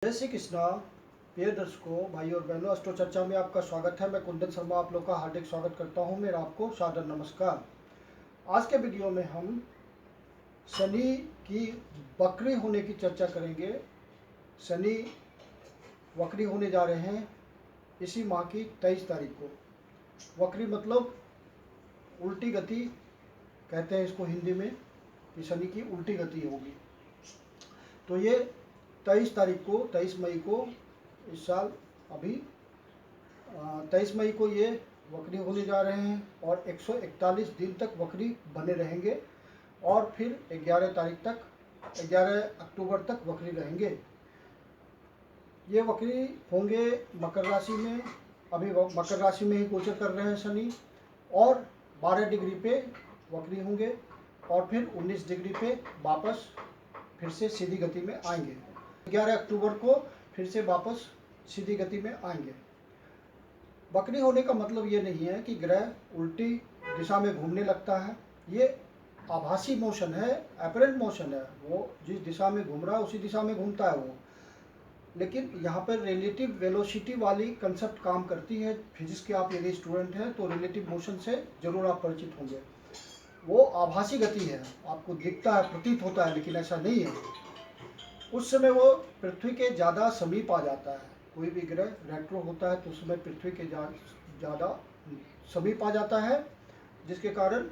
जय श्री कृष्णा। प्रिय दर्शकों, भाई और बहनों, अस्ट्रो चर्चा में आपका स्वागत है। मैं कुंदन शर्मा आप लोग का हार्दिक स्वागत करता हूं। मेरा आपको सादर नमस्कार। आज के वीडियो में हम शनि की वक्री होने की चर्चा करेंगे। शनि वक्री होने जा रहे हैं इसी माह की 23 तारीख को। वक्री मतलब उल्टी गति कहते हैं इसको हिंदी में, कि शनि की उल्टी गति होगी। तो ये 23 तारीख को, 23 मई को इस साल अभी 23 मई को ये वक्री होने जा रहे हैं और 141 दिन तक वक्री बने रहेंगे और फिर 11 तारीख तक, 11 अक्टूबर तक वक्री रहेंगे। ये वक्री होंगे मकर राशि में। अभी मकर राशि में ही गोचर कर रहे हैं शनि, और 12 डिग्री पे वक्री होंगे और फिर 19 डिग्री पे वापस फिर से सीधी गति में आएंगे। 11 अक्टूबर को फिर से वापस सीधी गति में आएंगे। वक्री होने का मतलब ये नहीं है कि ग्रह उल्टी दिशा में घूमने लगता है। ये आभासी मोशन है, अपरेंट मोशन है। वो जिस दिशा में घूम रहा है उसी दिशा में घूमता है वो। लेकिन यहाँ पर रिलेटिव वेलोसिटी वाली कंसेप्ट काम करती है। फिजिक्स के आप यदि स्टूडेंट हैं तो रिलेटिव मोशन से जरूर आप परिचित होंगे। वो आभासी गति है, आपको दिखता है, प्रतीत होता है, लेकिन ऐसा नहीं है। उस समय वो पृथ्वी के ज़्यादा समीप आ जाता है। कोई भी ग्रह रेट्रो होता है तो उस समय पृथ्वी के ज़्यादा समीप आ जाता है, जिसके कारण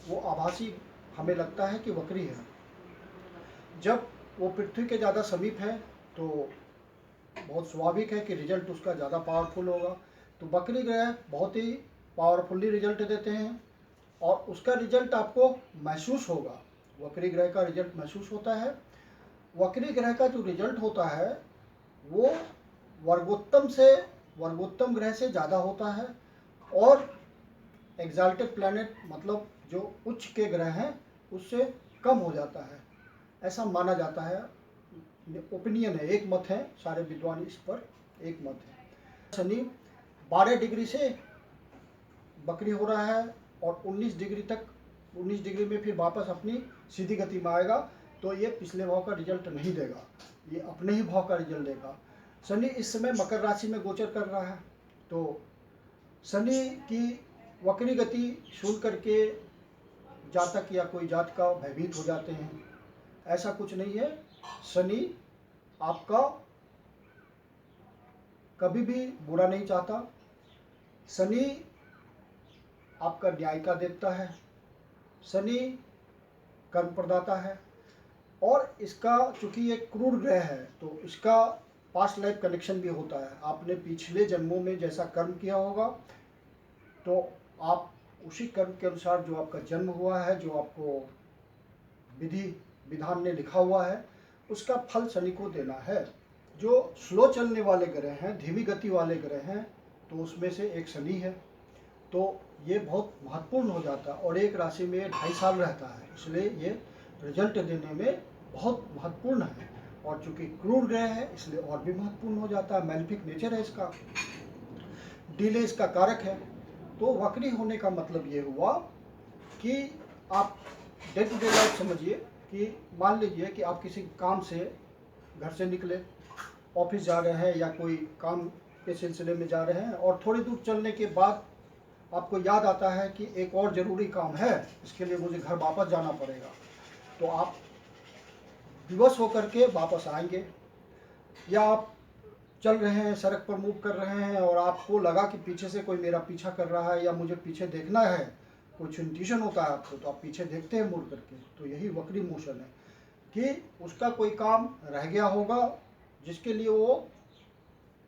वो आभासी हमें लगता है कि वक्री है। जब वो पृथ्वी के ज़्यादा समीप है तो बहुत स्वाभाविक है कि रिजल्ट उसका ज़्यादा पावरफुल होगा। तो वक्री ग्रह बहुत ही पावरफुली रिजल्ट देते हैं और उसका रिजल्ट आपको महसूस होगा। वक्री ग्रह का रिजल्ट महसूस होता है। वक्री ग्रह का जो रिजल्ट होता है वो वर्गोत्तम ग्रह से ज़्यादा होता है, और एग्जाल्टेड प्लैनेट मतलब जो उच्च के ग्रह हैं उससे कम हो जाता है, ऐसा माना जाता है। ओपिनियन है, एक मत है, सारे विद्वान इस पर एक मत है। शनि 12 डिग्री से वक्री हो रहा है और 19 डिग्री तक, 19 डिग्री में फिर वापस अपनी सीधी गति में आएगा। तो ये पिछले भाव का रिजल्ट नहीं देगा, ये अपने ही भाव का रिजल्ट देगा। शनि इस समय मकर राशि में गोचर कर रहा है। तो शनि की वक्री गति सुन करके जातक या कोई जातिका भयभीत हो जाते हैं। ऐसा कुछ नहीं है। शनि आपका कभी भी बुरा नहीं चाहता। शनि आपका न्याय का देवता है। शनि कर्म प्रदाता है, और इसका चूंकि ये क्रूर ग्रह है तो इसका पास्ट लाइफ कनेक्शन भी होता है। आपने पिछले जन्मों में जैसा कर्म किया होगा तो आप उसी कर्म के अनुसार जो आपका जन्म हुआ है, जो आपको विधि विधान ने लिखा हुआ है, उसका फल शनि को देना है। जो स्लो चलने वाले ग्रह हैं, धीमी गति वाले ग्रह हैं, तो उसमें से एक शनि है। तो ये बहुत महत्वपूर्ण हो जाता है और एक राशि में 2.5 साल रहता है, इसलिए ये रिजल्ट देने में बहुत महत्वपूर्ण है। और चूंकि क्रूर ग्रह है इसलिए और भी महत्वपूर्ण हो जाता है। मैलिफिक नेचर है इसका, डिले इसका कारक है। तो वक्री होने का मतलब ये हुआ कि आप डे टू डे लाइफ समझिए कि मान लीजिए कि आप किसी काम से घर से निकले, ऑफिस जा रहे हैं या कोई काम के सिलसिले में जा रहे हैं, और थोड़ी दूर चलने के बाद आपको याद आता है कि एक और ज़रूरी काम है, इसके लिए मुझे घर वापस जाना पड़ेगा। तो आप विवश होकर के वापस आएंगे। या आप चल रहे हैं, सड़क पर मूव कर रहे हैं और आपको लगा कि पीछे से कोई मेरा पीछा कर रहा है या मुझे पीछे देखना है, कुछ इंट्यूशन होता है आपको, तो आप पीछे देखते हैं मुड़ करके। तो यही वक्री मोशन है कि उसका कोई काम रह गया होगा जिसके लिए वो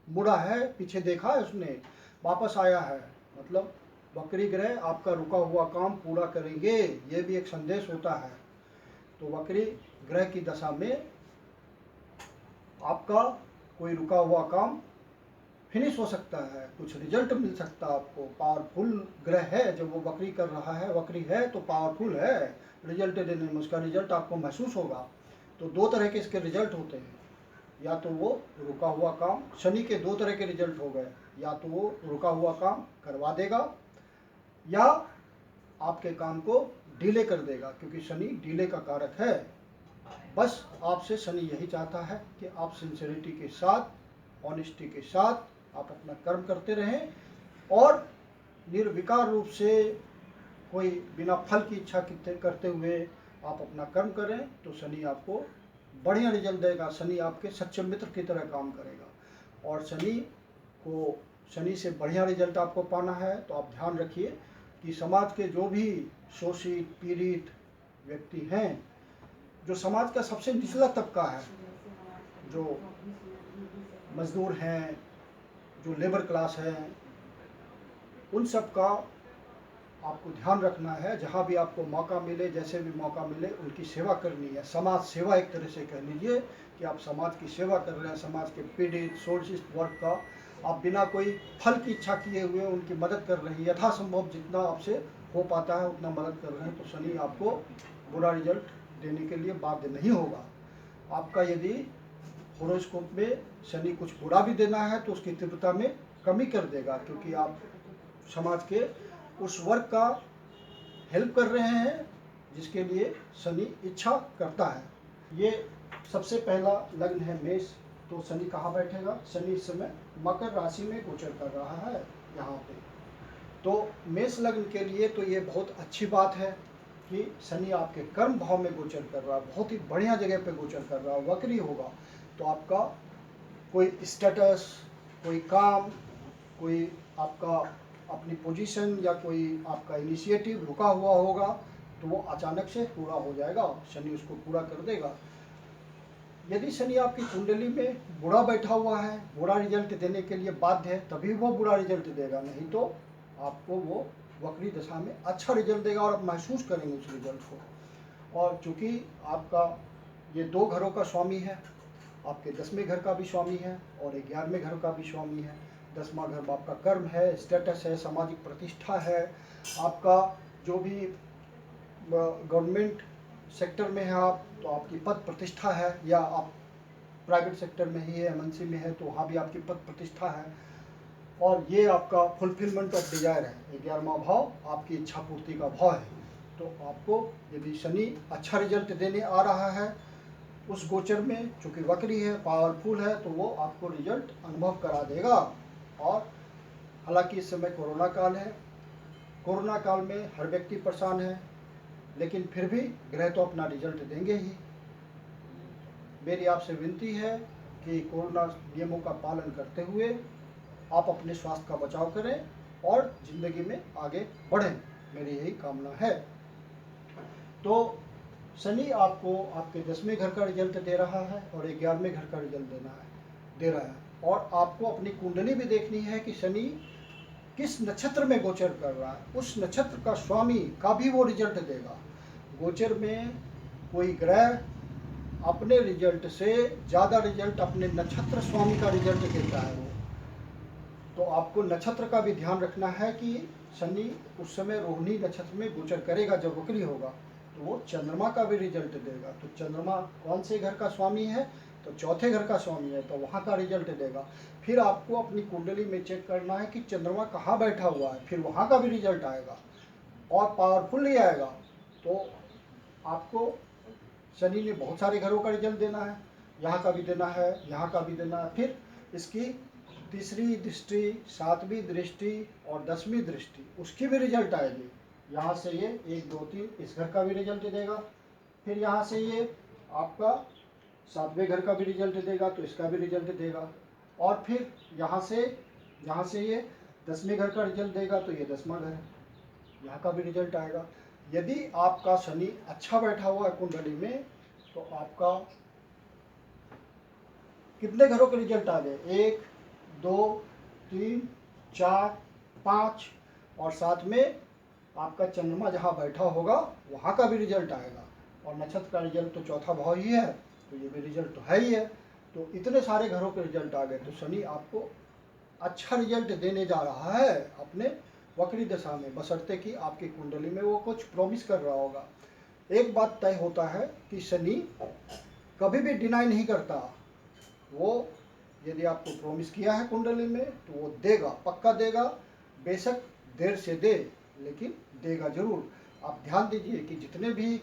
मुड़ा है, पीछे देखा है उसने, वापस आया है। मतलब वक्री ग्रह आपका रुका हुआ काम पूरा करेंगे, ये भी एक संदेश होता है। तो वक्री ग्रह की दशा में आपका कोई रुका हुआ काम फिनिश हो सकता है, कुछ रिजल्ट मिल सकता है आपको। पावरफुल ग्रह है, जब वो वक्री कर रहा है, वक्री है तो पावरफुल है रिजल्ट देने में, उसका रिजल्ट आपको महसूस होगा। तो दो तरह के इसके रिजल्ट होते हैं, या तो वो रुका हुआ काम, शनि के दो तरह के रिजल्ट हो गए, या तो वो रुका हुआ काम करवा देगा या आपके काम को डिले कर देगा, क्योंकि शनि डिले का कारक है। बस आपसे शनि यही चाहता है कि आप सिंसियरिटी के साथ, ऑनेस्टी के साथ आप अपना कर्म करते रहें और निर्विकार रूप से कोई बिना फल की इच्छा करते हुए आप अपना कर्म करें तो शनि आपको बढ़िया रिजल्ट देगा। शनि आपके सच्चे मित्र की तरह काम करेगा और शनि से बढ़िया रिजल्ट आपको पाना है तो आप ध्यान रखिए कि समाज के जो भी शोषित पीड़ित व्यक्ति हैं, जो समाज का सबसे निचला तबका है, जो मजदूर हैं, जो लेबर क्लास है, उन सब का आपको ध्यान रखना है। जहाँ भी आपको मौका मिले, जैसे भी मौका मिले, उनकी सेवा करनी है। समाज सेवा एक तरह से कह लीजिए कि आप समाज की सेवा कर रहे हैं। समाज के पीड़ित शोषित वर्ग का आप बिना कोई फल की इच्छा किए हुए उनकी मदद कर रहे हैं। यथासंभव जितना आपसे हो पाता है उतना मदद कर रहे हैं तो शनि आपको बुरा रिजल्ट देने के लिए बाध्य नहीं होगा। आपका यदि होरोस्कोप में शनि कुछ बुरा भी देना है तो उसकी तीव्रता में कमी कर देगा, क्योंकि आप समाज के उस वर्ग का हेल्प कर रहे हैं जिसके लिए शनि इच्छा करता है। ये सबसे पहला लग्न है मेष। तो शनि कहाँ बैठेगा? शनि इस समय मकर राशि में गोचर कर रहा है यहाँ पे। तो मेष लग्न के लिए तो ये बहुत अच्छी बात है कि शनि आपके कर्म भाव में गोचर कर रहा है, बहुत ही बढ़िया जगह पे गोचर कर रहा है। वक्री होगा तो आपका कोई स्टेटस, कोई काम, कोई आपका अपनी पोजीशन या कोई आपका इनिशिएटिव रुका हुआ होगा तो वो अचानक से पूरा हो जाएगा, शनि उसको पूरा कर देगा। यदि शनि आपकी कुंडली में बुरा बैठा हुआ है, बुरा रिजल्ट देने के लिए बाध्य है, तभी वो बुरा रिजल्ट देगा, नहीं तो आपको वो वक्री दशा में अच्छा रिजल्ट देगा और आप महसूस करेंगे उस रिजल्ट को। और चूँकि आपका ये 2 घरों का स्वामी है, आपके 10वें घर का भी स्वामी है और 11वें घर का भी स्वामी है। 10वां घर आपका कर्म है, स्टेटस है, सामाजिक प्रतिष्ठा है, आपका जो भी गवर्नमेंट सेक्टर में है आप तो आपकी पद प्रतिष्ठा है, या आप प्राइवेट सेक्टर में ही है, एमएनसी में है तो वहाँ भी आपकी पद प्रतिष्ठा है। और ये आपका फुलफिलमेंट ऑफ डिजायर है। 11वां भाव आपकी इच्छा पूर्ति का भाव है। तो आपको यदि शनि अच्छा रिजल्ट देने आ रहा है उस गोचर में, चूँकि वक्री है, पावरफुल है, तो वो आपको रिजल्ट अनुभव करा देगा। और हालांकि इस समय कोरोना काल है, कोरोना काल में हर व्यक्ति परेशान है, लेकिन फिर भी ग्रह तो अपना रिजल्ट देंगे ही। मेरी आपसे विनती है कि कोरोना नियमों का पालन करते हुए आप अपने स्वास्थ्य का बचाव करें और ज़िंदगी में आगे बढ़ें, मेरी यही कामना है। तो शनि आपको आपके 10वें घर का रिजल्ट दे रहा है और 11वें घर का रिजल्ट दे रहा है। और आपको अपनी कुंडली भी देखनी है कि शनि किस नक्षत्र में गोचर कर रहा है, उस नक्षत्र का स्वामी का भी वो रिजल्ट देगा। गोचर में कोई ग्रह अपने रिजल्ट से ज़्यादा रिजल्ट अपने नक्षत्र स्वामी का रिजल्ट देता है वो। तो आपको नक्षत्र का भी ध्यान रखना है कि शनि उस समय रोहिणी नक्षत्र में गोचर करेगा, जब वक्री होगा तो वो चंद्रमा का भी रिजल्ट देगा। तो चंद्रमा कौन से घर का स्वामी है? तो चौथे घर का स्वामी है, तो वहाँ का रिजल्ट देगा। फिर आपको अपनी कुंडली में चेक करना है कि चंद्रमा कहाँ बैठा हुआ है, फिर वहाँ का भी रिजल्ट आएगा और पावरफुल ही आएगा। तो आपको शनि ने बहुत सारे घरों का रिजल्ट देना है, यहाँ का भी देना है, यहाँ का भी देना है। फिर इसकी तीसरी दृष्टि, 7वीं दृष्टि और 10वीं दृष्टि, उसकी भी रिजल्ट आएगी। यहाँ से ये 1 2 3 इस घर का भी रिजल्ट देगा। फिर यहाँ से ये आपका 7वें घर का भी रिजल्ट देगा तो इसका भी रिजल्ट देगा। और फिर यहाँ से ये 10वें घर का रिजल्ट देगा तो ये 10वां घर है, यहाँ का भी रिजल्ट आएगा। यदि आपका शनि अच्छा बैठा हुआ है कुंडली में तो आपका कितने घरों के रिजल्ट आ गए? 1 2 3 4 5 और साथ में आपका चंद्रमा जहाँ बैठा होगा वहाँ का भी रिजल्ट आएगा। और नक्षत्र का रिजल्ट तो चौथा भाव ही है तो ये भी रिजल्ट तो है ही है। तो इतने सारे घरों के रिजल्ट आ गए तो शनि आपको अच्छा रिजल्ट देने जा रहा है अपने वक्री दशा में, बशर्ते कि आपकी कुंडली में वो कुछ प्रॉमिस कर रहा होगा। एक बात तय होता है कि शनि कभी भी डिनाई नहीं करता। वो यदि आपको प्रॉमिस किया है कुंडली में तो वो देगा, पक्का देगा, बेशक देर से दे लेकिन देगा जरूर। आप ध्यान दीजिए कि जितने भी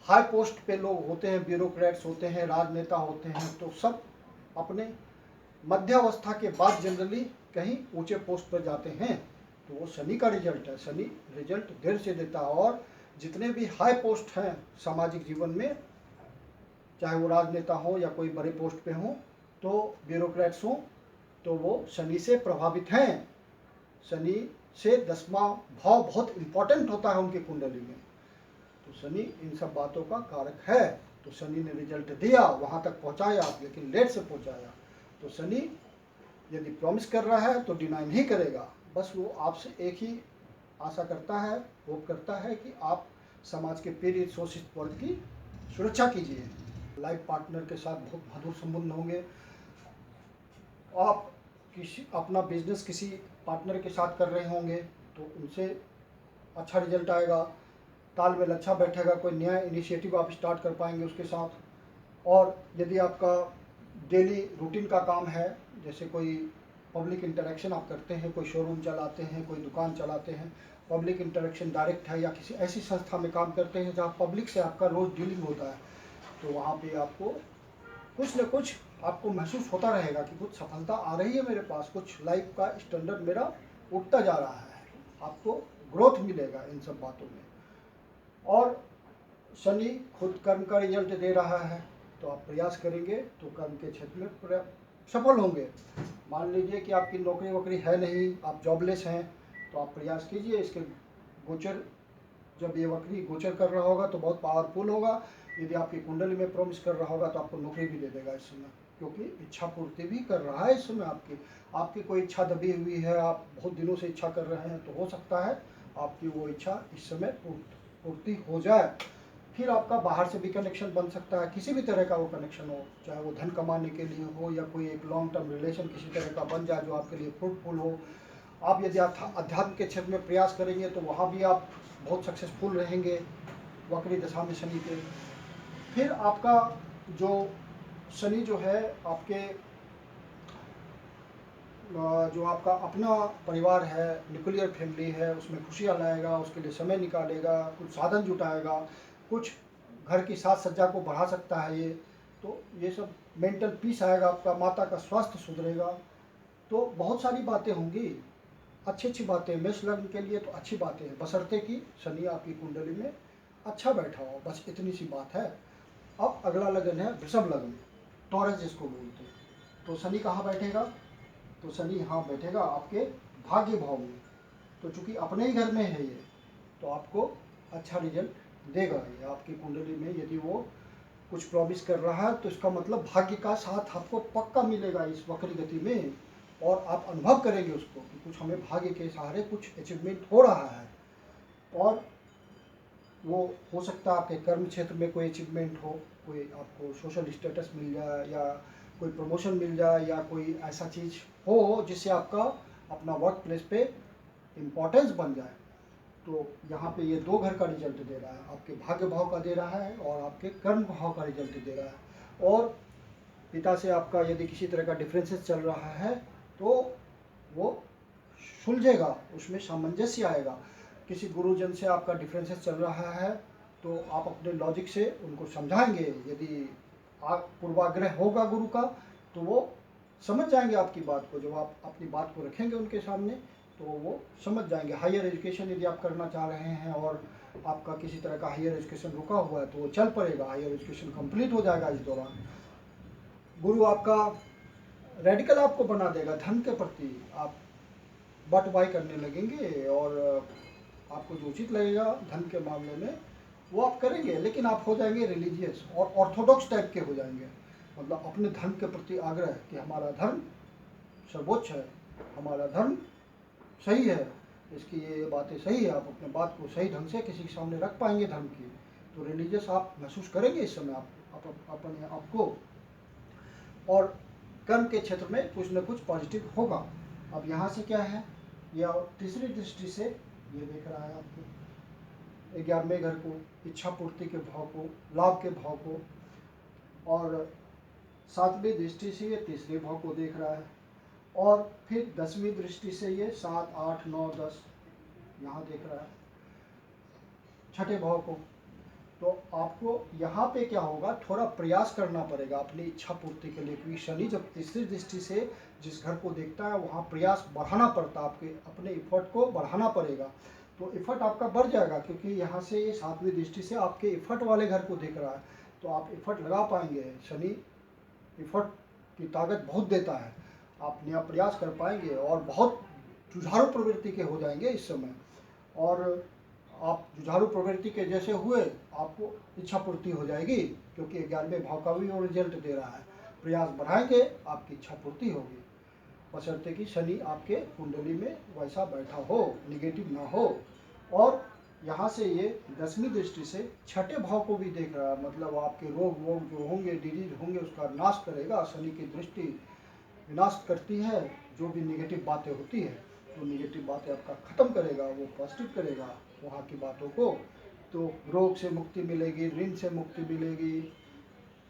हाई पोस्ट पे लोग होते हैं, ब्यूरोक्रेट्स होते हैं, राजनेता होते हैं, तो सब अपने मध्यावस्था के बाद जनरली कहीं ऊंचे पोस्ट पर जाते हैं। तो वो शनि का रिजल्ट है। शनि रिजल्ट देर से देता है। और जितने भी हाई पोस्ट हैं सामाजिक जीवन में, चाहे वो राजनेता हो या कोई बड़े पोस्ट पे हो, तो ब्यूरोक्रेट्स हो, तो वो शनि से प्रभावित हैं। शनि से 10वां भाव बहुत इंपॉर्टेंट होता है उनकी कुंडली में। तो शनि इन सब बातों का कारक है। तो शनि ने रिजल्ट दिया, वहाँ तक पहुँचाया, लेकिन लेट से पहुँचाया। तो शनि यदि प्रॉमिस कर रहा है तो डिनाई नहीं करेगा। बस वो आपसे एक ही आशा करता है, होप करता है कि आप समाज के पीड़ित शोषित वर्ग की सुरक्षा कीजिए। लाइफ पार्टनर के साथ बहुत मधुर संबंध होंगे। आप किसी अपना बिजनेस किसी पार्टनर के साथ कर रहे होंगे तो उनसे अच्छा रिजल्ट आएगा, तालमेल अच्छा बैठेगा, कोई नया इनिशिएटिव आप स्टार्ट कर पाएंगे उसके साथ। और यदि आपका डेली रूटीन का काम है, जैसे कोई पब्लिक इंटरेक्शन आप करते हैं, कोई शोरूम चलाते हैं, कोई दुकान चलाते हैं, पब्लिक इंटरेक्शन डायरेक्ट है, या किसी ऐसी संस्था में काम करते हैं जहाँ पब्लिक से आपका रोज़ डीलिंग होता है, तो वहाँ पे आपको कुछ न कुछ आपको महसूस होता रहेगा कि कुछ सफलता आ रही है मेरे पास, कुछ लाइफ का स्टैंडर्ड मेरा उठता जा रहा है। आपको ग्रोथ मिलेगा इन सब बातों में। और शनि खुद कर्म का रिजल्ट दे रहा है, तो आप प्रयास करेंगे तो कर्म के क्षेत्र में सफल होंगे। मान लीजिए कि आपकी नौकरी वोकरी है नहीं, आप जॉबलेस हैं, तो आप प्रयास कीजिए। इसके गोचर, जब ये वक्री गोचर कर रहा होगा तो बहुत पावरफुल होगा। यदि आपकी कुंडली में प्रॉमिस कर रहा होगा तो आपको नौकरी भी दे देगा इस समय, क्योंकि इच्छा पूर्ति भी कर रहा है इस समय। आपकी कोई इच्छा दबी हुई है, आप बहुत दिनों से इच्छा कर रहे हैं, तो हो सकता है आपकी वो इच्छा इस समय पूर्ति हो जाए। फिर आपका बाहर से भी कनेक्शन बन सकता है, किसी भी तरह का वो कनेक्शन हो, चाहे वो धन कमाने के लिए हो या कोई एक लॉन्ग टर्म रिलेशन किसी तरह का बन जाए जो आपके लिए फ्रूटफुल हो। आप यदि अध्यात्म के क्षेत्र में प्रयास करेंगे तो वहाँ भी आप बहुत सक्सेसफुल रहेंगे वक्री दशा में शनि के। फिर आपका जो शनि जो है आपके जो आपका अपना परिवार है, न्यूक्लियर फैमिली है, उसमें खुशियाँ लाएगा, उसके लिए समय निकालेगा, कुछ साधन जुटाएगा, कुछ घर की साज सज्जा को बढ़ा सकता है ये। तो ये सब मेंटल पीस आएगा, आपका माता का स्वास्थ्य सुधरेगा। तो बहुत सारी बातें होंगी, अच्छी अच्छी बातें मेष लग्न के लिए तो अच्छी बातें हैं, बशर्ते कि शनि आपकी कुंडली में अच्छा बैठा हो, बस इतनी सी बात है। अब अगला लगन है वृषभ लग्न, टॉरस जिसको बोलते हैं। तो शनि कहाँ बैठेगा? तो शनि यहाँ बैठेगा आपके भाग्य भाव में। तो चूंकि अपने ही घर में है ये, तो आपको अच्छा रिजल्ट देगा ये आपकी कुंडली में। यदि वो कुछ प्रॉमिस कर रहा है तो इसका मतलब भाग्य का साथ आपको पक्का मिलेगा इस वक्री गति में, और आप अनुभव करेंगे उसको कि कुछ हमें भाग्य के सहारे कुछ अचीवमेंट हो रहा है। और वो हो सकता है आपके कर्म क्षेत्र में कोई अचीवमेंट हो, कोई आपको सोशल स्टेटस मिल जाए, या कोई प्रमोशन मिल जाए, या कोई ऐसा चीज़ हो जिससे आपका अपना वर्क प्लेस पे इम्पोर्टेंस बन जाए। तो यहाँ पे ये 2 घर का रिजल्ट दे रहा है, आपके भाग्य भाव का दे रहा है और आपके कर्म भाव का रिजल्ट दे रहा है। और पिता से आपका यदि किसी तरह का डिफरेंसेस चल रहा है तो वो सुलझेगा, उसमें सामंजस्य आएगा। किसी गुरुजन से आपका डिफरेंसेस चल रहा है तो आप अपने लॉजिक से उनको समझाएंगे। यदि आप पूर्वाग्रह होगा गुरु का तो वो समझ जाएंगे आपकी बात को। जब आप अपनी बात को रखेंगे उनके सामने तो वो समझ जाएंगे। हायर एजुकेशन यदि आप करना चाह रहे हैं और आपका किसी तरह का हायर एजुकेशन रुका हुआ है तो वो चल पड़ेगा, हायर एजुकेशन कंप्लीट हो जाएगा इस दौरान। गुरु आपका रेडिकल आपको बना देगा, धन के प्रति आप बटवाई करने लगेंगे, और आपको जो उचित लगेगा धन के मामले में वो आप करेंगे, लेकिन आप हो जाएंगे रिलीजियस और ऑर्थोडॉक्स टाइप के हो जाएंगे। मतलब अपने धर्म के प्रति आग्रह कि हमारा धर्म सर्वोच्च है, हमारा धर्म सही है, इसकी ये बातें सही है। आप अपने बात को सही ढंग से किसी के सामने रख पाएंगे धर्म की, तो रिलीजियस आप महसूस करेंगे इस समय आप अपने आपको। और कर्म के क्षेत्र में कुछ न कुछ पॉजिटिव होगा। अब यहाँ से क्या है, यह तीसरी दृष्टि से ये देख रहा है आपको 11वें घर को, इच्छा पूर्ति के भाव को, लाभ के भाव को, और 7वीं दृष्टि से ये तीसरे भाव को देख रहा है, और फिर 10वीं दृष्टि से ये 7, 8, 9, 10 यहाँ देख रहा है छठे भाव को। तो आपको यहाँ पे क्या होगा, थोड़ा प्रयास करना पड़ेगा अपनी इच्छा पूर्ति के लिए, क्योंकि शनि जब तीसरी दृष्टि से जिस घर को देखता है वहाँ प्रयास बढ़ाना पड़ता है, आपके अपने एफर्ट को बढ़ाना पड़ेगा। तो एफर्ट आपका बढ़ जाएगा, क्योंकि यहाँ से ये सातवीं दृष्टि से आपके एफर्ट वाले घर को देख रहा है, तो आप एफर्ट लगा पाएंगे। शनि एफर्ट की ताकत बहुत देता है, आप नया प्रयास कर पाएंगे और बहुत जुझारू प्रवृत्ति के हो जाएंगे इस समय। और आप जुझारू प्रवृत्ति के जैसे हुए, आपको इच्छा पूर्ति हो जाएगी, क्योंकि 11वें भाव का भी वो रिजल्ट दे रहा है। प्रयास बढ़ाएंगे, आपकी इच्छा पूर्ति होगी, बशर्ते कि शनि आपके कुंडली में वैसा बैठा हो, निगेटिव ना हो। और यहाँ से ये 10वीं दृष्टि से छठे भाव को भी देख रहा है, मतलब आपके रोग वोग जो होंगे, डिजीज होंगे, उसका नाश करेगा। शनि की दृष्टि विनाश करती है, जो भी निगेटिव बातें होती है, तो निगेटिव बातें आपका ख़त्म करेगा, वो पॉजिटिव करेगा वहाँ की बातों को। तो रोग से मुक्ति मिलेगी, ऋण से मुक्ति मिलेगी,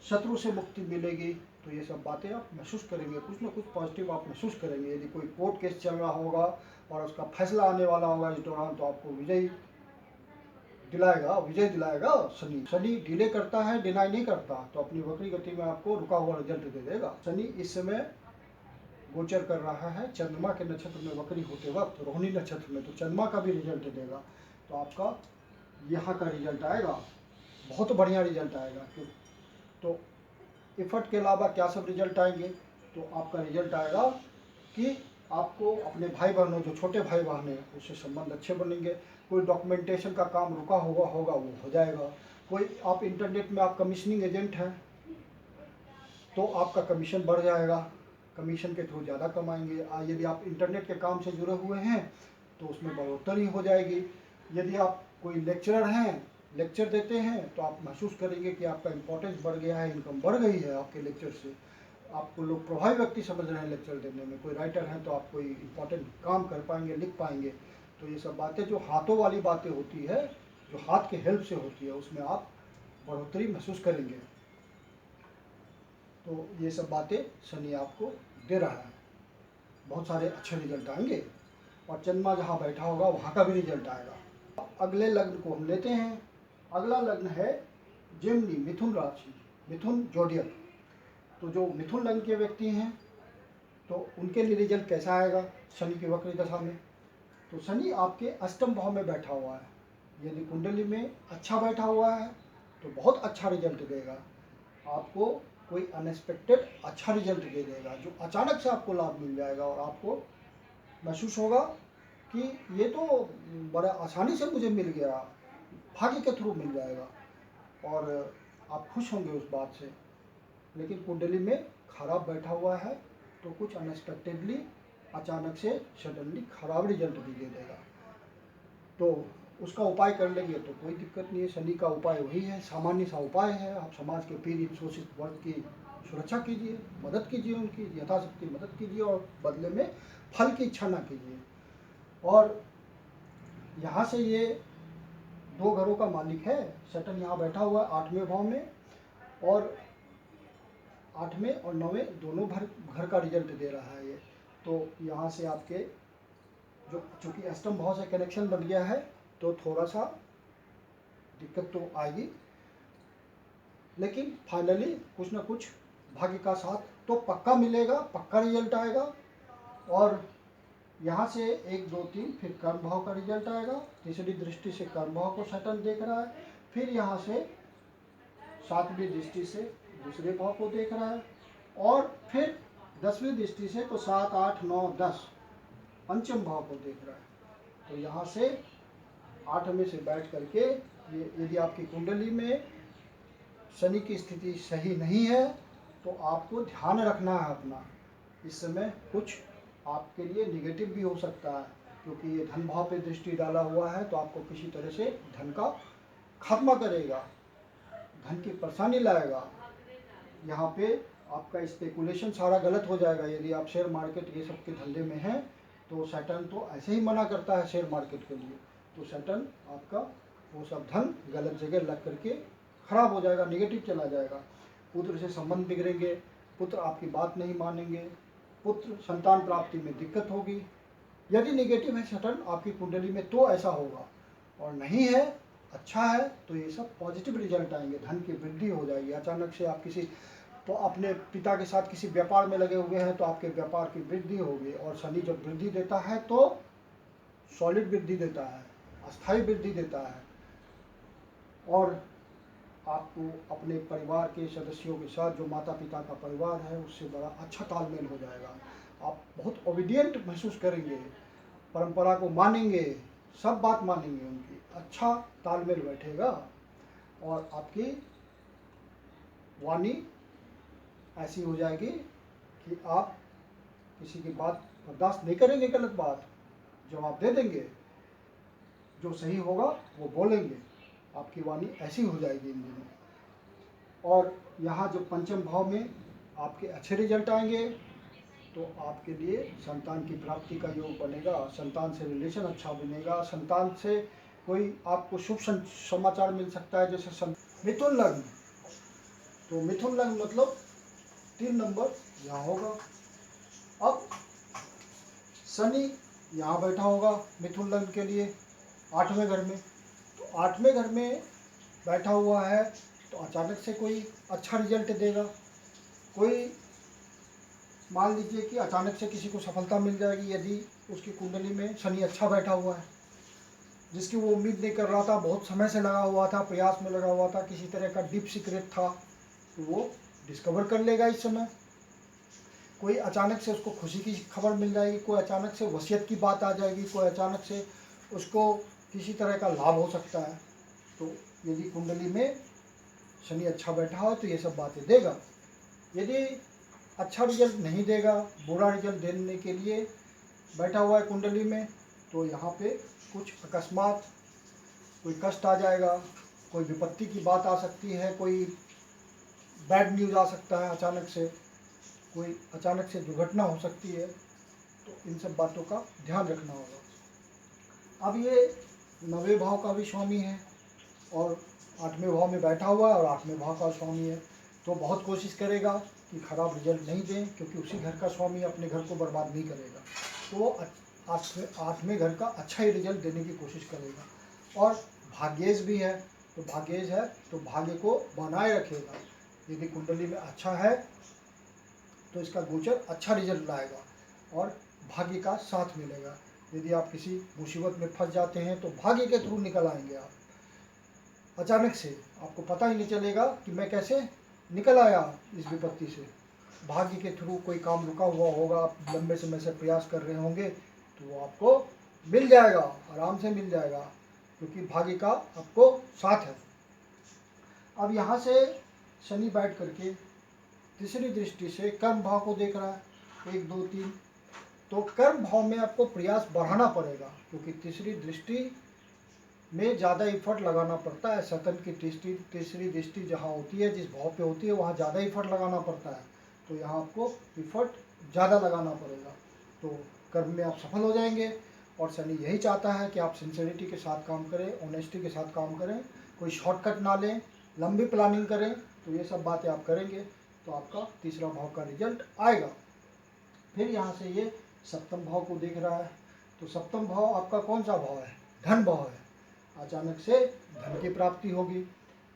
शत्रु से मुक्ति मिलेगी। तो ये सब बातें आप महसूस करेंगे, कुछ ना कुछ पॉजिटिव आप महसूस करेंगे। यदि कोई कोर्ट केस चल रहा होगा और उसका फैसला आने वाला होगा इस दौरान, तो आपको विजय दिलाएगा शनि। शनि डिले करता है, डिनाई नहीं करता, तो अपनी वक्री गति में आपको रुका हुआ रिजल्ट दे देगा। शनि इस समय गोचर कर रहा है चंद्रमा के नक्षत्र में वक्री होते वक्त, रोहिणी नक्षत्र में, तो चंद्रमा का भी रिजल्ट देगा। तो आपका यहाँ का रिजल्ट आएगा, बहुत बढ़िया रिजल्ट आएगा। तो एफर्ट के अलावा क्या सब रिजल्ट आएंगे, तो आपका रिजल्ट आएगा कि आपको अपने भाई बहनों, जो छोटे भाई बहन हैं, उससे संबंध अच्छे बनेंगे। कोई डॉक्यूमेंटेशन का काम रुका हुआ होगा, वो हो जाएगा। कोई आप इंटरनेट में आप कमीशनिंग एजेंट हैं, तो आपका कमीशन बढ़ जाएगा, कमीशन के थ्रू ज़्यादा कमाएंगे। यदि आप इंटरनेट के काम से जुड़े हुए हैं तो उसमें बढ़ोतरी हो जाएगी। यदि आप कोई लेक्चरर हैं, लेक्चर देते हैं, तो आप महसूस करेंगे कि आपका इम्पोर्टेंस बढ़ गया है, इनकम बढ़ गई है आपके लेक्चर से। आपको लोग प्रभावी व्यक्ति समझ रहे हैं लेक्चर देने में। कोई राइटर हैं तो आप कोई इम्पोर्टेंट काम कर पाएंगे, लिख पाएंगे। तो ये सब बातें जो हाथों वाली बातें होती है, जो हाथ के हेल्प से होती है, उसमें आप बढ़ोतरी महसूस करेंगे। तो ये सब बातें शनि आपको दे रहा है, बहुत सारे अच्छे रिजल्ट आएंगे। और चंद्रमा जहाँ बैठा होगा वहाँ का भी रिजल्ट आएगा। अगले लग्न को हम लेते हैं। अगला लग्न है जेमिनी, मिथुन राशि, मिथुन जोडियक। तो जो मिथुन लग्न के व्यक्ति हैं, तो उनके लिए रिजल्ट कैसा आएगा शनि की वक्री दशा में। तो शनि आपके अष्टम भाव में बैठा हुआ है, यदि कुंडली में अच्छा बैठा हुआ है तो बहुत अच्छा रिजल्ट देगा आपको। कोई अनएक्सपेक्टेड अच्छा रिजल्ट दे देगा, जो अचानक से आपको लाभ मिल जाएगा और आपको महसूस होगा कि ये तो बड़ा आसानी से मुझे मिल गया, भाग्य के थ्रू मिल जाएगा, और आप खुश होंगे उस बात से। लेकिन कुंडली में खराब बैठा हुआ है, तो कुछ अनएक्सपेक्टेडली, अचानक से, सडनली खराब रिजल्ट भी दे देगा। तो उसका उपाय कर लेंगे तो कोई दिक्कत नहीं है। शनि का उपाय वही है, सामान्य सा उपाय है। आप समाज के पीड़ित शोषित वर्ग की सुरक्षा कीजिए, मदद कीजिए, उनकी यथाशक्ति मदद कीजिए, और बदले में फल की इच्छा ना कीजिए। और यहाँ से ये 2 घरों का मालिक है। सैटर्न यहाँ बैठा हुआ है 8वें भाव में, और 8वें और 9वें दोनों घर का रिजल्ट दे रहा है ये। तो यहाँ से आपके जो, चूँकि अष्टम भाव से कनेक्शन बन गया है, तो थोड़ा सा दिक्कत तो आएगी, लेकिन फाइनली कुछ ना कुछ भाग्य का साथ तो पक्का मिलेगा, पक्का रिजल्ट आएगा। और यहाँ से 1, 2, 3 फिर कर्म भाव का रिजल्ट आएगा। तीसरी दृष्टि से कर्म भाव को सैटर्न देख रहा है। फिर यहाँ से 7वीं दृष्टि से दूसरे भाव को देख रहा है, और फिर 10वीं दृष्टि से तो 7, 8, 9, 10 पंचम भाव को देख रहा है। तो यहाँ से 8वें से बैठ करके, ये यदि आपकी कुंडली में शनि की स्थिति सही नहीं है, तो आपको ध्यान रखना है अपना। इस समय कुछ आपके लिए निगेटिव भी हो सकता है, क्योंकि ये धन भाव पे दृष्टि डाला हुआ है, तो आपको किसी तरह से धन का खात्मा करेगा, धन की परेशानी लाएगा। यहाँ पे आपका स्पेकुलेशन सारा गलत हो जाएगा। यदि आप शेयर मार्केट ये सब के धंधे में हैं, तो सैटर्न तो ऐसे ही मना करता है शेयर मार्केट के लिए। तो सैटर्न आपका वो सब धन गलत जगह लग करके खराब हो जाएगा, निगेटिव चला जाएगा। पुत्र से संबंध बिगड़ेंगे, पुत्र आपकी बात नहीं मानेंगे, पुत्र संतान प्राप्ति में दिक्कत होगी। यदि निगेटिव है सैटर्न आपकी कुंडली में तो ऐसा होगा, और नहीं है अच्छा है तो ये सब पॉजिटिव रिजल्ट आएंगे, धन की वृद्धि हो जाएगी। अचानक से आप किसी तो अपने पिता के साथ किसी व्यापार में लगे हुए हैं तो आपके व्यापार की वृद्धि होगी। और शनि जब वृद्धि देता है तो सॉलिड वृद्धि देता है, अस्थायी वृद्धि देता है। और आपको अपने परिवार के सदस्यों के साथ, जो माता पिता का परिवार है, उससे बड़ा अच्छा तालमेल हो जाएगा। आप बहुत ओबीडियंट महसूस करेंगे, परंपरा को मानेंगे, सब बात मानेंगे उनकी, अच्छा तालमेल बैठेगा। और आपकी वाणी ऐसी हो जाएगी कि आप किसी की बात बर्दाश्त नहीं करेंगे, गलत बात जवाब दे देंगे, जो सही होगा वो बोलेंगे। आपकी वाणी ऐसी हो जाएगी इन दिनों। और यहाँ जो पंचम भाव में आपके अच्छे रिजल्ट आएंगे तो आपके लिए संतान की प्राप्ति का योग बनेगा, संतान से रिलेशन अच्छा बनेगा, संतान से कोई आपको शुभ समाचार मिल सकता है। जैसे मिथुन लग्न, तो मिथुन लग्न मतलब 3 नंबर यहाँ होगा। अब शनि यहाँ बैठा होगा मिथुन लग्न के लिए 8वें घर में, तो 8वें घर में बैठा हुआ है तो अचानक से कोई अच्छा रिजल्ट देगा। कोई मान लीजिए कि अचानक से किसी को सफलता मिल जाएगी यदि उसकी कुंडली में शनि अच्छा बैठा हुआ है, जिसकी वो उम्मीद नहीं कर रहा था, बहुत समय से लगा हुआ था, प्रयास में लगा हुआ था, किसी तरह का डीप सीक्रेट था, तो वो डिस्कवर कर लेगा इस समय। कोई अचानक से उसको खुशी की खबर मिल जाएगी, कोई अचानक से वसीयत की बात आ जाएगी, कोई अचानक से उसको किसी तरह का लाभ हो सकता है। तो यदि कुंडली में शनि अच्छा बैठा हो तो ये सब बातें देगा। यदि अच्छा रिजल्ट नहीं देगा, बुरा रिजल्ट देने के लिए बैठा हुआ है कुंडली में, तो यहाँ पे कुछ अकस्मात कोई कष्ट आ जाएगा, कोई विपत्ति की बात आ सकती है, कोई बैड न्यूज़ आ सकता है अचानक से, कोई अचानक से दुर्घटना हो सकती है। तो इन सब बातों का ध्यान रखना होगा। अब ये 9वें भाव का भी स्वामी है और 8वें भाव में बैठा हुआ है और 8वें भाव का स्वामी है, तो बहुत कोशिश करेगा कि खराब रिजल्ट नहीं दें, क्योंकि उसी घर का स्वामी अपने घर को बर्बाद नहीं करेगा। तो वो 8वें घर का अच्छा ही रिजल्ट देने की कोशिश करेगा। और भाग्येश भी है, तो भाग्येश है तो भाग्य को बनाए रखेगा। यदि कुंडली में अच्छा है तो इसका गोचर अच्छा रिजल्ट लाएगा और भाग्य का साथ मिलेगा। यदि आप किसी मुसीबत में फंस जाते हैं तो भाग्य के थ्रू निकल आएंगे आप। अचानक से आपको पता ही नहीं चलेगा कि मैं कैसे निकल आया इस विपत्ति से। भाग्य के थ्रू कोई काम रुका हुआ होगा, आप लंबे समय से प्रयास कर रहे होंगे, तो वो आपको मिल जाएगा, आराम से मिल जाएगा, क्योंकि भाग्य का आपको साथ है। अब यहाँ से शनि बैठ करके तीसरी दृष्टि से कर्म भाव को देख रहा है, 1 2 3। तो कर्म भाव में आपको प्रयास बढ़ाना पड़ेगा, क्योंकि तीसरी दृष्टि में ज़्यादा इफर्ट लगाना पड़ता है। सतन की तीसरी दृष्टि जहाँ होती है, जिस भाव पे होती है, वहाँ ज़्यादा इफर्ट लगाना पड़ता है। तो यहाँ आपको इफर्ट ज़्यादा लगाना पड़ेगा, तो कर्म में आप सफल हो जाएंगे। और शनि यही चाहता है कि आप सिंसियरिटी के साथ काम करें, ऑनेस्टी के साथ काम करें, कोई शॉर्टकट ना लें, लंबी प्लानिंग करें। तो ये सब बातें आप करेंगे तो आपका तीसरा भाव का रिजल्ट आएगा। फिर यहाँ से ये सप्तम भाव को देख रहा है, तो सप्तम भाव आपका कौन सा भाव है? धन भाव है। अचानक से धन की प्राप्ति होगी।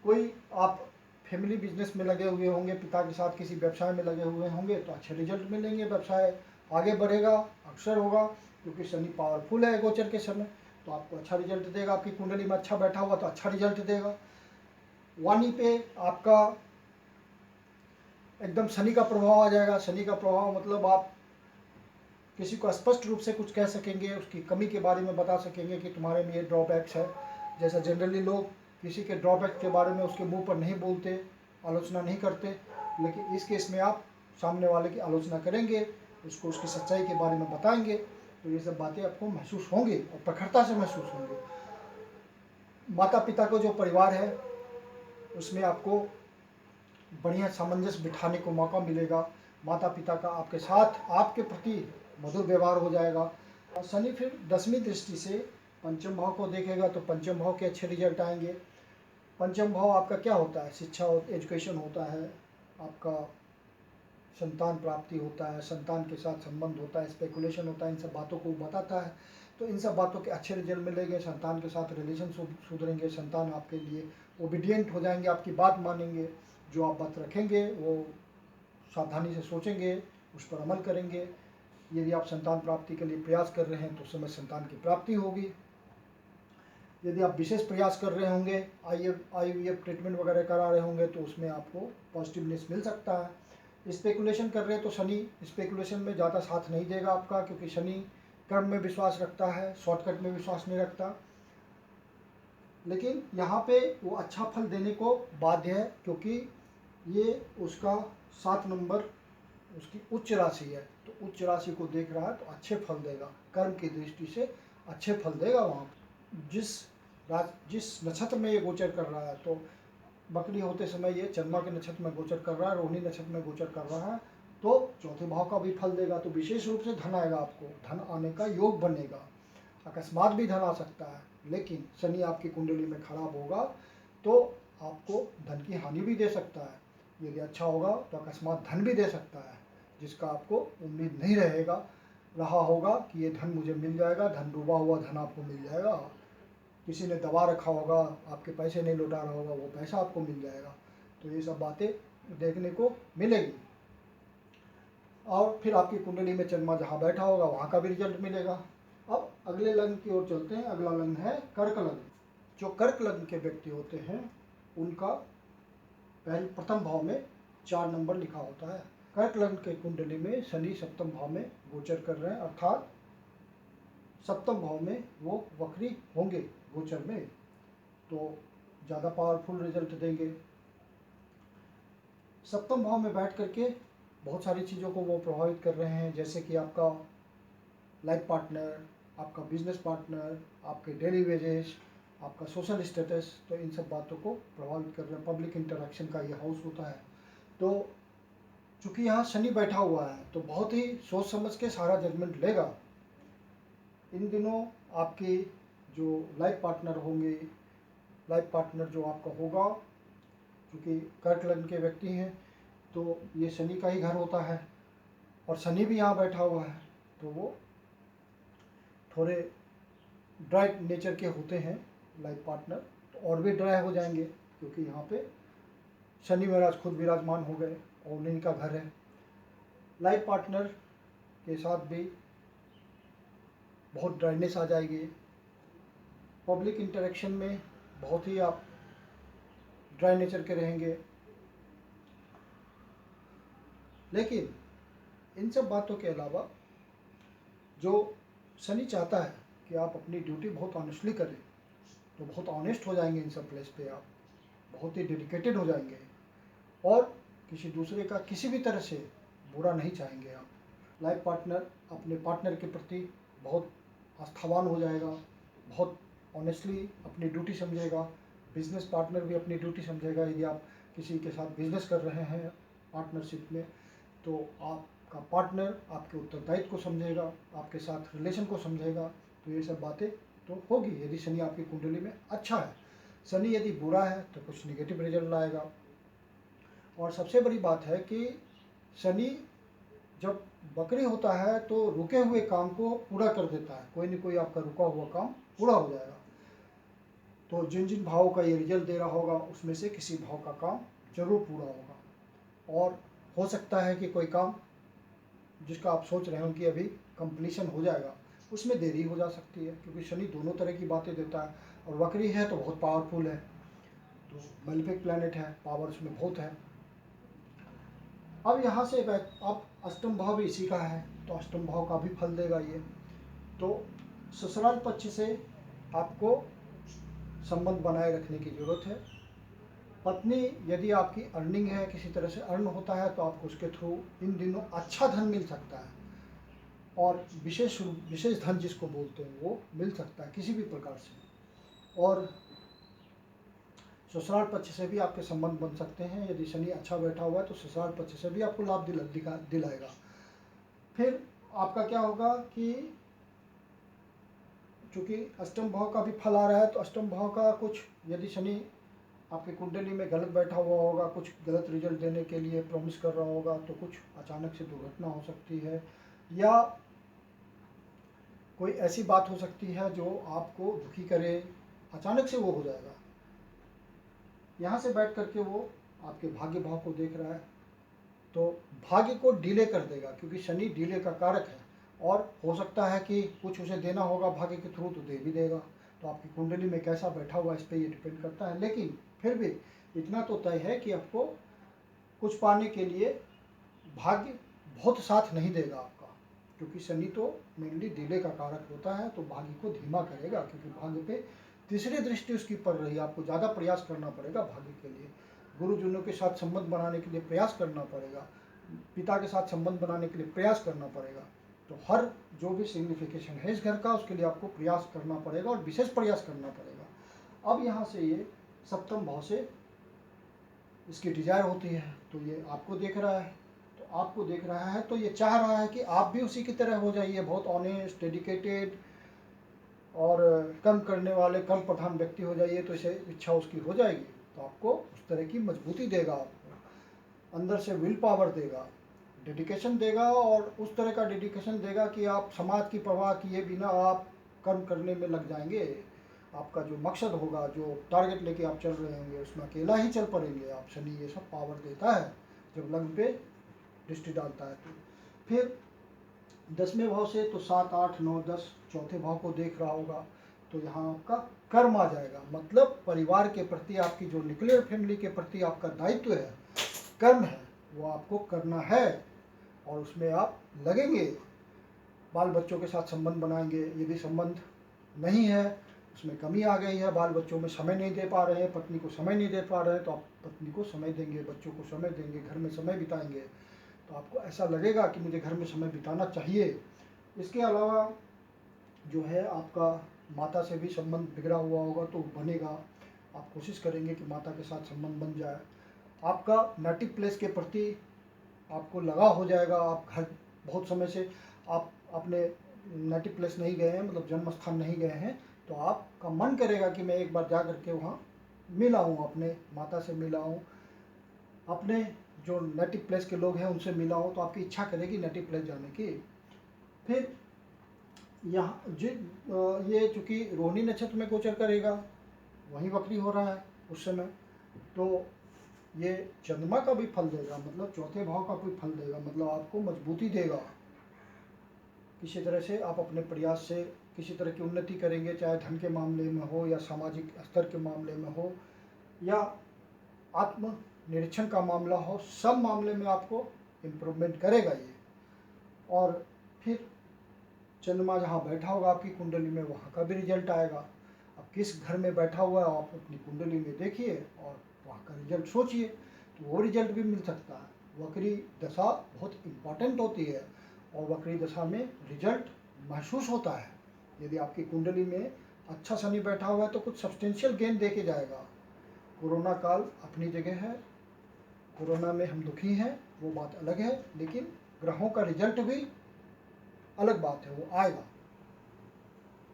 कोई आप फैमिली बिजनेस में लगे हुए होंगे, पिता के साथ किसी व्यवसाय में लगे हुए होंगे, तो अच्छे रिजल्ट मिलेंगे, व्यवसाय आगे बढ़ेगा, अक्सर होगा, क्योंकि शनि पावरफुल है गोचर के समय, तो आपको अच्छा रिजल्ट देगा। आपकी कुंडली में अच्छा बैठा हुआ तो अच्छा रिजल्ट देगा। वाणी पे आपका एकदम शनि का प्रभाव आ जाएगा। शनि का प्रभाव मतलब आप किसी को स्पष्ट रूप से कुछ कह सकेंगे, उसकी कमी के बारे में बता सकेंगे कि तुम्हारे में ये ड्रॉबैक्स है। जैसा जनरली लोग किसी के ड्रॉबैक के बारे में उसके मुंह पर नहीं बोलते, आलोचना नहीं करते, लेकिन इस केस में आप सामने वाले की आलोचना करेंगे, उसको उसकी सच्चाई के बारे में बताएंगे, तो ये सब बातें आपको महसूस होंगी और प्रखरता से महसूस होंगी। माता पिता को जो परिवार है उसमें आपको बढ़िया सामंजस्य बिठाने को मौका मिलेगा। माता पिता का आपके साथ, आपके प्रति मधुर व्यवहार हो जाएगा। शनि फिर 10वीं दृष्टि से पंचम भाव को देखेगा, तो पंचम भाव के अच्छे रिजल्ट आएंगे। पंचम भाव आपका क्या होता है? शिक्षा और एजुकेशन होता है, आपका संतान प्राप्ति होता है, संतान के साथ संबंध होता है, स्पेकुलेशन होता है, इन सब बातों को बताता है। तो इन सब बातों के अच्छे रिजल्ट मिलेंगे। संतान के साथ रिलेशन सुधरेंगे, संतान आपके लिए ओबीडियंट हो जाएंगे, आपकी बात मानेंगे, जो आप बात रखेंगे वो सावधानी से सोचेंगे, उस पर अमल करेंगे। यदि आप संतान प्राप्ति के लिए प्रयास कर रहे हैं तो उस समय संतान की प्राप्ति होगी। यदि आप विशेष प्रयास कर रहे होंगे, IVF ट्रीटमेंट वगैरह करा रहे होंगे, तो उसमें आपको पॉजिटिवनेस मिल सकता है। स्पेकुलेशन कर रहे हैं तो शनि स्पेकुलेशन में ज़्यादा साथ नहीं देगा आपका, क्योंकि शनि कर्म में विश्वास रखता है, शॉर्टकट में विश्वास नहीं रखता। लेकिन यहाँ पे वो अच्छा फल देने को बाध्य है, क्योंकि ये उसका 7 नंबर उसकी उच्च राशि है, तो उच्च राशि को देख रहा है तो अच्छे फल देगा, कर्म की दृष्टि से अच्छे फल देगा। वहाँ जिस नक्षत्र में ये गोचर कर रहा है, तो बकरी होते समय ये चंद्रमा के नक्षत्र में गोचर कर रहा है, रोहिणी नक्षत्र में गोचर कर रहा है, तो चौथे भाव का भी फल देगा। तो विशेष रूप से धन आएगा, आपको धन आने का योग बनेगा, अकस्मात भी धन आ सकता है। लेकिन शनि आपकी कुंडली में खराब होगा तो आपको धन की हानि भी दे सकता है। यदि अच्छा होगा तो अकस्मात धन भी दे सकता है, जिसका आपको उम्मीद नहीं रहा होगा कि ये धन मुझे मिल जाएगा, धन डूबा हुआ धन आपको मिल जाएगा। किसी ने दबा रखा होगा, आपके पैसे नहीं लौटा रहा होगा, वो पैसा आपको मिल जाएगा। तो ये सब बातें देखने को मिलेगी। और फिर आपकी कुंडली में चंद्रमा जहाँ बैठा होगा वहाँ का भी रिजल्ट मिलेगा। अब अगले लग्न की ओर चलते हैं। अगला लग्न है कर्क लग्न। जो कर्क लग्न के व्यक्ति होते हैं उनका प्रथम भाव में 4 नंबर लिखा होता है। कर्क लग्न के कुंडली में शनि सप्तम भाव में गोचर कर रहे हैं, अर्थात सप्तम भाव में वो वक्री होंगे गोचर में, तो ज़्यादा पावरफुल रिजल्ट देंगे। सप्तम भाव में बैठ करके बहुत सारी चीज़ों को वो प्रभावित कर रहे हैं, जैसे कि आपका लाइफ पार्टनर, आपका बिजनेस पार्टनर, आपके डेली वेजेस, आपका सोशल स्टेटस, तो इन सब बातों को प्रभावित कर रहे हैं। पब्लिक इंटरेक्शन का ये हाउस होता है। तो चूँकि यहाँ शनि बैठा हुआ है तो बहुत ही सोच समझ के सारा जजमेंट लेगा। इन दिनों आपके जो लाइफ पार्टनर होंगे, लाइफ पार्टनर जो आपका होगा, क्योंकि कर्क लग्न के व्यक्ति हैं तो ये शनि का ही घर होता है, और शनि भी यहाँ बैठा हुआ है, तो वो थोड़े ड्राई नेचर के होते हैं लाइफ पार्टनर, तो और भी ड्राई हो जाएंगे, क्योंकि यहाँ पे शनि महाराज खुद विराजमान हो गए और उन्हीं का घर है। लाइफ पार्टनर के साथ भी बहुत ड्राइनेस आ जाएगी। पब्लिक इंटरेक्शन में बहुत ही आप ड्राई नेचर के रहेंगे। लेकिन इन सब बातों के अलावा जो शनि चाहता है कि आप अपनी ड्यूटी बहुत ऑनेस्टली करें, तो बहुत ऑनेस्ट हो जाएंगे इन सब प्लेस पे, आप बहुत ही डेडिकेटेड हो जाएंगे और किसी दूसरे का किसी भी तरह से बुरा नहीं चाहेंगे आप। लाइफ पार्टनर अपने पार्टनर के प्रति बहुत आस्थावान हो जाएगा, बहुत ऑनेस्टली अपनी ड्यूटी समझेगा। बिजनेस पार्टनर भी अपनी ड्यूटी समझेगा। यदि आप किसी के साथ बिजनेस कर रहे हैं पार्टनरशिप में, तो आपका पार्टनर आपके उत्तरदायित्व को समझेगा, आपके साथ रिलेशन को समझेगा। तो ये सब बातें तो होगी यदि शनि आपकी कुंडली में अच्छा है। शनि यदि बुरा है तो कुछ निगेटिव रिजल्ट लाएगा। और सबसे बड़ी बात है कि शनि जब बकरी होता है तो रुके हुए काम को पूरा कर देता है, कोई न कोई आपका रुका हुआ काम पूरा हो जाएगा। तो जिन जिन भावों का ये रिजल्ट दे रहा होगा उसमें से किसी भाव का काम जरूर पूरा होगा। और हो सकता है कि कोई काम जिसका आप सोच रहे हो कि अभी कंप्लीशन हो जाएगा, उसमें देरी हो जा सकती है, क्योंकि शनि दोनों तरह की बातें देता है। और वक्री है तो बहुत पावरफुल है, तो मेलेफिक प्लैनेट है, पावर उसमें बहुत है। अब यहाँ से अब अष्टम भाव भी इसी का है, तो अष्टम भाव का भी फल देगा ये। तो ससुराल पक्ष से आपको संबंध बनाए रखने की ज़रूरत है। पत्नी यदि आपकी अर्निंग है, किसी तरह से अर्न होता है, तो आपको उसके थ्रू इन दिनों अच्छा धन मिल सकता है, और विशेष धन जिसको बोलते हैं वो मिल सकता है किसी भी प्रकार से। और ससुराल पक्ष से भी आपके संबंध बन सकते हैं। यदि शनि अच्छा बैठा हुआ है तो ससुराल पक्ष से भी आपको लाभ दिलाएगा। फिर आपका क्या होगा कि चूँकि अष्टम भाव का भी फल आ रहा है, तो अष्टम भाव का कुछ यदि शनि आपकी कुंडली में गलत बैठा हुआ होगा, कुछ गलत रिजल्ट देने के लिए प्रॉमिस कर रहा होगा, तो कुछ अचानक से दुर्घटना हो सकती है, या कोई ऐसी बात हो सकती है जो आपको दुखी करे, अचानक से वो हो जाएगा। यहाँ से बैठ करके वो आपके भाग्य भाव को देख रहा है, तो भाग्य को डिले कर देगा, क्योंकि शनि डिले का कारक है। और हो सकता है कि कुछ उसे देना होगा भाग्य के थ्रू, तो दे भी देगा। तो आपकी कुंडली में कैसा बैठा हुआ, इस पर ये डिपेंड करता है। लेकिन फिर भी इतना तो तय है कि आपको कुछ पाने के लिए भाग्य बहुत साथ नहीं देगा आपका, क्योंकि शनि तो मेनली डिले का कारक होता है। तो भाग्य को धीमा करेगा, क्योंकि भाग्य पे तीसरी दृष्टि उसकी पड़ रही है। आपको ज़्यादा प्रयास करना पड़ेगा भाग्य के लिए, गुरुजनों के साथ संबंध बनाने के लिए प्रयास करना पड़ेगा, पिता के साथ संबंध बनाने के लिए प्रयास करना पड़ेगा। तो हर जो भी सिग्निफिकेशन है इस घर का, उसके लिए आपको प्रयास करना पड़ेगा और विशेष प्रयास करना पड़ेगा। अब यहाँ से ये सप्तम भाव से इसकी डिजायर होती है, तो ये आपको देख रहा है, तो आपको देख रहा है तो ये चाह रहा है कि आप भी उसी की तरह हो जाइए, बहुत ऑनेस्ट, डेडिकेटेड और कर्म करने वाले, कर्म प्रधान व्यक्ति हो जाइए। तो इसे इच्छा उसकी हो जाएगी, तो आपको उस तरह की मजबूती देगा, आपको अंदर से विल पावर देगा, डेडिकेशन देगा, और उस तरह का डेडिकेशन देगा कि आप समाज की परवाह किए बिना आप कर्म करने में लग जाएंगे। आपका जो मकसद होगा, जो टारगेट लेके आप चल रहे होंगे, उसमें अकेला ही चल पड़ेंगे आप। शनि ये सब पावर देता है जब लग्न पे दृष्टि डालता है। तो फिर 10वें भाव से तो 7, 8, 9, 10 चौथे भाव को देख रहा होगा, तो यहाँ आपका कर्म आ जाएगा। मतलब परिवार के प्रति, आपकी जो न्यूक्लियर फैमिली के प्रति आपका दायित्व है, कर्म है, वो आपको करना है और उसमें आप लगेंगे। बाल बच्चों के साथ संबंध बनाएंगे, यदि संबंध नहीं है, उसमें कमी आ गई है, बाल बच्चों में समय नहीं दे पा रहे हैं, पत्नी को समय नहीं दे पा रहे हैं, तो आप पत्नी को समय देंगे, बच्चों को समय देंगे, घर में समय बिताएंगे, तो आपको ऐसा लगेगा कि मुझे घर में समय बिताना चाहिए। इसके अलावा जो है आपका माता से भी संबंध बिगड़ा हुआ होगा तो बनेगा, आप कोशिश करेंगे कि माता के साथ संबंध बन जाए। आपका नेटिव प्लेस के प्रति आपको लगाव हो जाएगा। आप घर बहुत समय से आप अपने नेटिव प्लेस नहीं गए हैं, मतलब जन्म स्थान नहीं गए हैं, तो आपका मन करेगा कि मैं एक बार जा करके वहाँ मिला हूँ, अपने माता से मिला हूँ, अपने जो नेटिव प्लेस के लोग हैं उनसे मिला हूँ, तो आपकी इच्छा करेगी नेटिव प्लेस जाने की। फिर यहाँ ये चूँकि रोहिणी नक्षत्र में गोचर करेगा, वहीं वक्री हो रहा है उस समय, तो ये चंद्रमा का भी फल देगा, मतलब चौथे भाव का भी फल देगा, मतलब आपको मजबूती देगा। किसी तरह से आप अपने प्रयास से किसी तरह की उन्नति करेंगे, चाहे धन के मामले में हो या सामाजिक स्तर के मामले में हो या आत्म निरीक्षण का मामला हो, सब मामले में आपको इम्प्रूवमेंट करेगा ये। और फिर चंद्रमा जहाँ बैठा होगा आपकी कुंडली में, वहाँ का भी रिजल्ट आएगा। अब किस घर में बैठा हुआ है आप अपनी कुंडली में देखिए और वहाँ का रिजल्ट सोचिए, तो वो रिजल्ट भी मिल सकता है। वक्री दशा बहुत इम्पॉर्टेंट होती है और वक्री दशा में रिजल्ट महसूस होता है। यदि आपकी कुंडली में अच्छा शनि बैठा हुआ है तो कुछ सब्सटेंशियल गेन दे के जाएगा। कोरोना काल अपनी जगह है, कोरोना में हम दुखी हैं, वो बात अलग है, लेकिन ग्रहों का रिजल्ट भी अलग बात है, वो आएगा।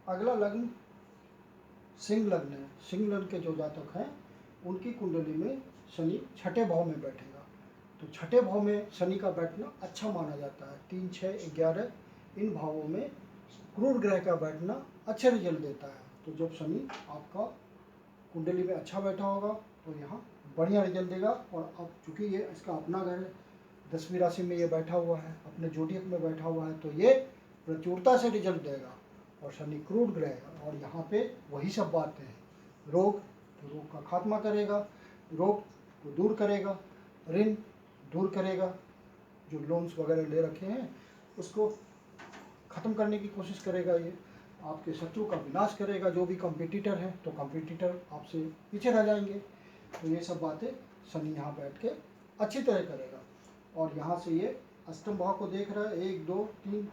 अगला लग्न सिंह लग्न है। सिंह लग्न के जो जातक हैं उनकी कुंडली में शनि छठे भाव में बैठेगा, तो छठे भाव में शनि का बैठना अच्छा माना जाता है। 3, 6, 11 इन भावों में क्रूर ग्रह का बैठना अच्छे रिजल्ट देता है। तो जब शनि आपका कुंडली में अच्छा बैठा होगा तो यहाँ बढ़िया रिजल्ट देगा। और अब चूँकि ये इसका अपना घर है, 10वीं राशि में ये बैठा हुआ है, अपने जोडियक में बैठा हुआ है, तो ये प्रचुरता से रिजल्ट देगा। और शनि क्रूर ग्रह है और यहाँ पे वही सब बातें हैं, रोग तो रोग का खात्मा करेगा, रोग को दूर करेगा, ऋण दूर करेगा, जो लोन्स वगैरह ले रखे हैं उसको ख़त्म करने की कोशिश करेगा, ये आपके शत्रु का विनाश करेगा। जो भी कंपटीटर है तो कंपटीटर आपसे पीछे रह जाएंगे। तो ये सब बातें शनि यहाँ बैठ के अच्छी तरह करेगा। और यहाँ से ये अष्टम भाव को देख रहा है, 1, 2, 3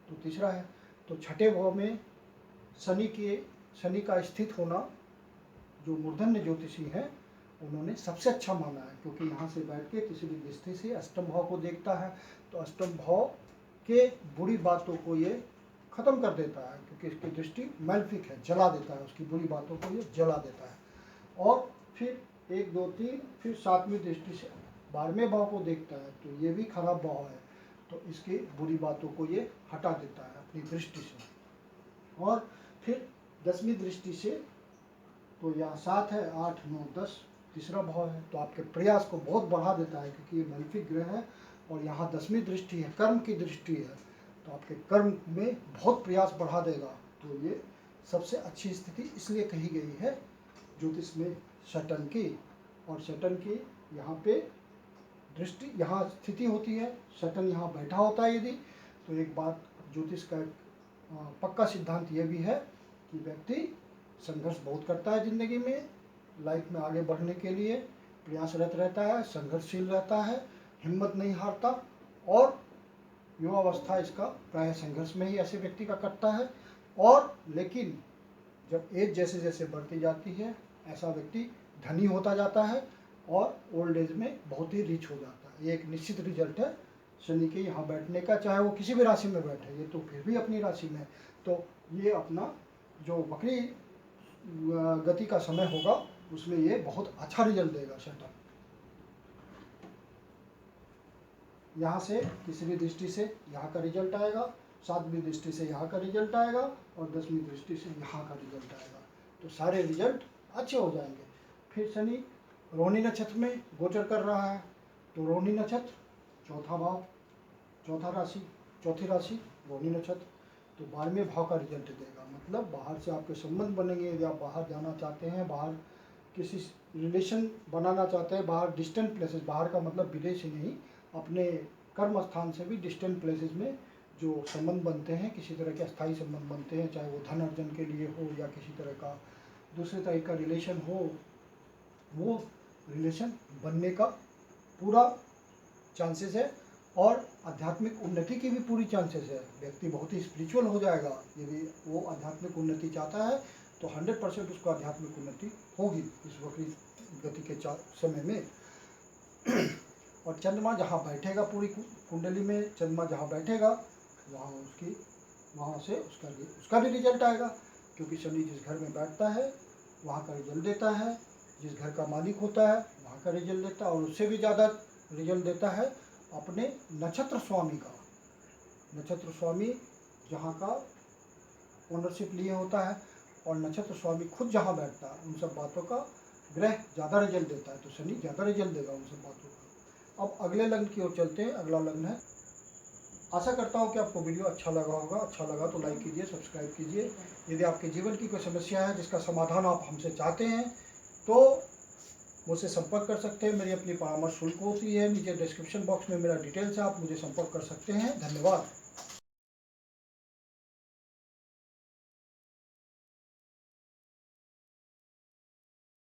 तो तीसरा है, तो छठे भाव में शनि का स्थित होना जो मूर्धन्य ज्योतिषी हैं उन्होंने सबसे अच्छा माना है, क्योंकि यहाँ से बैठ के तीसरी दृष्टि से अष्टम भाव को देखता है, तो अष्टम भाव के बुरी बातों को ये खत्म कर देता है, क्योंकि इसकी दृष्टि मैल्फिक है, जला देता है, उसकी बुरी बातों को ये जला देता है। और फिर 1, 2, 3 फिर 7वीं दृष्टि से 12वें भाव को देखता है, तो ये भी खराब भाव है, तो इसकी बुरी बातों को ये हटा देता है अपनी दृष्टि से। और फिर 10वीं दृष्टि से तो यहाँ 7 है, 8, 9, 10 तीसरा भाव है, तो आपके प्रयास को बहुत बढ़ा देता है क्योंकि ये मैलेफिक ग्रह है और यहाँ 10वीं दृष्टि है, कर्म की दृष्टि है, तो आपके कर्म में बहुत प्रयास बढ़ा देगा। तो ये सबसे अच्छी स्थिति इसलिए कही गई है ज्योतिष में सैटर्न की। और सैटर्न की यहाँ पे दृष्टि, यहाँ स्थिति होती है, सैटर्न यहाँ बैठा होता है यदि, तो एक बात ज्योतिष का पक्का सिद्धांत ये भी है कि व्यक्ति संघर्ष बहुत करता है ज़िंदगी में, लाइफ में आगे बढ़ने के लिए प्रयासरत रहता है, संघर्षशील रहता है, हिम्मत नहीं हारता, और युवावस्था इसका प्राय संघर्ष में ही ऐसे व्यक्ति का कटता है। और लेकिन जब एज जैसे जैसे बढ़ती जाती है ऐसा व्यक्ति धनी होता जाता है और ओल्ड एज में बहुत ही रिच हो जाता है। ये एक निश्चित रिजल्ट है शनि के यहाँ बैठने का, चाहे वो किसी भी राशि में बैठे, ये तो फिर भी अपनी राशि में, तो ये अपना जो वक्री गति का समय होगा उसमें ये बहुत अच्छा रिजल्ट देगा सैटर्न। यहाँ से तीसरी दृष्टि से यहाँ का रिजल्ट आएगा, 7वीं दृष्टि से यहाँ का रिजल्ट आएगा और 10वीं दृष्टि से यहाँ का रिजल्ट आएगा, तो सारे रिजल्ट अच्छे हो जाएंगे। फिर शनि रोहिणी नक्षत्र में गोचर कर रहा है, तो रोहिणी नक्षत्र चौथा भाव, चौथी राशि रोहिणी नक्षत्र, तो 12वें भाव का रिजल्ट देगा। मतलब बाहर से आपके संबंध बनेंगे, यदि आप बाहर जाना चाहते हैं, बाहर किसी रिलेशन बनाना चाहते हैं, बाहर डिस्टेंट प्लेसेस, बाहर का मतलब विदेश ही नहीं, अपने कर्म स्थान से भी डिस्टेंट प्लेसेस में जो संबंध बनते हैं, किसी तरह के अस्थायी संबंध बनते हैं, चाहे वो धन अर्जन के लिए हो या किसी तरह का दूसरे तरह का रिलेशन हो, वो रिलेशन बनने का पूरा चांसेस है। और आध्यात्मिक उन्नति की भी पूरी चांसेस है, व्यक्ति बहुत ही स्पिरिचुअल हो जाएगा यदि वो आध्यात्मिक उन्नति चाहता है, तो 100% उसको आध्यात्मिक उन्नति होगी इस वक्री गति के समय में। और चंद्रमा जहाँ बैठेगा, पूरी कुंडली में चंद्रमा जहाँ बैठेगा वहाँ से उसका भी रिजल्ट आएगा, क्योंकि शनि जिस घर में बैठता है वहाँ का रिजल्ट देता है, जिस घर का मालिक होता है वहाँ का रिजल्ट देता है, और उससे भी ज़्यादा रिजल्ट देता है अपने नक्षत्र स्वामी का। नक्षत्र स्वामी जहाँ का ओनरशिप लिए होता है और नक्षत्र स्वामी खुद जहाँ बैठता है, उन सब बातों का ग्रह ज़्यादा रिजल्ट देता है, तो शनि ज़्यादा रिजल्ट देगा उन सब बातों का। अब अगले लग्न की ओर चलते हैं। अगला लग्न है, आशा करता हूँ कि आपको वीडियो अच्छा लगा होगा। अच्छा लगा तो लाइक कीजिए, सब्सक्राइब कीजिए। यदि आपके जीवन की कोई समस्या है जिसका समाधान आप हमसे चाहते हैं तो मुझसे संपर्क कर सकते हैं। मेरी अपनी परामर्श शुल्क होती है, नीचे डिस्क्रिप्शन बॉक्स में मेरा डिटेल्स है, आप मुझे संपर्क कर सकते हैं। धन्यवाद।